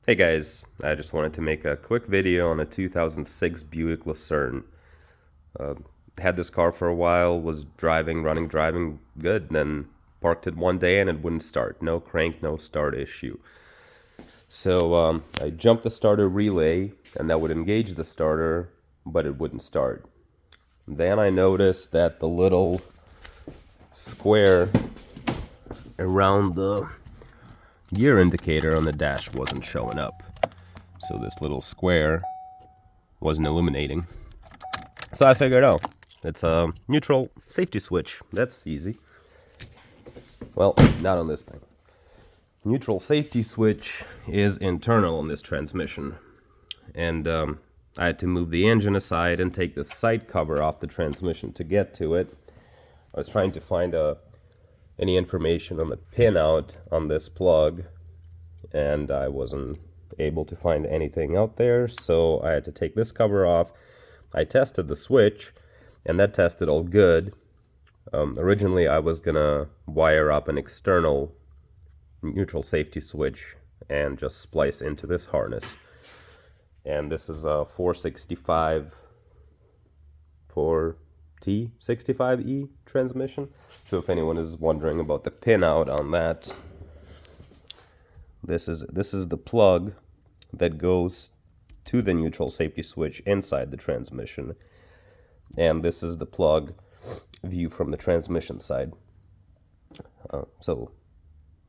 Hey guys, I just wanted to make a quick video on a 2006 Buick Lucerne. Uh, had this car for a while, was driving good, then parked it one day and it wouldn't start. No crank, no start issue. So I jumped the starter relay and that would engage the starter, but it wouldn't start. Then I noticed that the little square around the gear indicator on the dash wasn't showing up. So this little square wasn't illuminating. So I figured, oh, it's a neutral safety switch. That's easy. Well, not on this thing. Neutral safety switch is internal on this transmission. And I had to move the engine aside and take the side cover off the transmission to get to it. I was trying to find any information on the pinout on this plug, and I wasn't able to find anything out there, so I had to take this cover off. I tested the switch, and that tested all good. Originally, I was gonna wire up an external neutral safety switch and just splice into this harness. And this is a 4T65E transmission. So if anyone is wondering about the pinout on that, this is the plug that goes to the neutral safety switch inside the transmission, and this is the plug view from the transmission side. So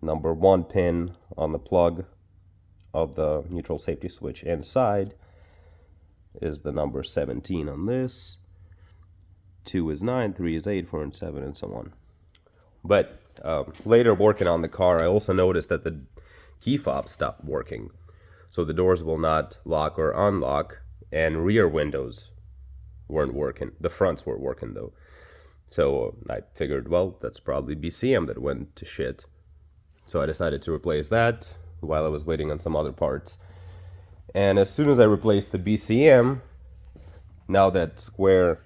number 1 pin on the plug of the neutral safety switch inside is the number 17 on this. 2 is 9, 3 is 8, 4 and 7, and so on. But later working on the car, I also noticed that the key fob stopped working. So the doors will not lock or unlock, and rear windows weren't working. The fronts were working though. So I figured, well, that's probably BCM that went to shit. So I decided to replace that while I was waiting on some other parts. And as soon as I replaced the BCM, now that square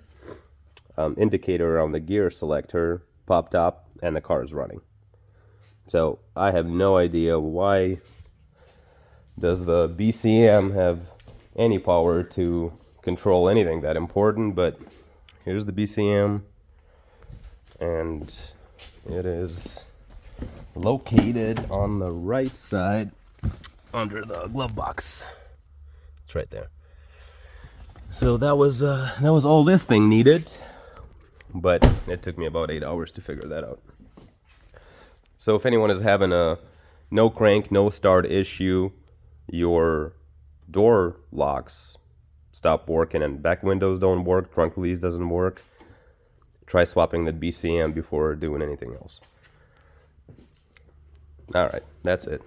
indicator around the gear selector popped up and the car is running. So I have no idea why does the BCM have any power to control anything that important, but here's the BCM, and it is located on the right side under the glove box. It's right there. So that was all this thing needed, but it took me about 8 hours to figure that out. So if anyone is having a no crank, no start issue, your door locks stop working and back windows don't work, trunk release doesn't work, try swapping that BCM before doing anything else. Alright, that's it.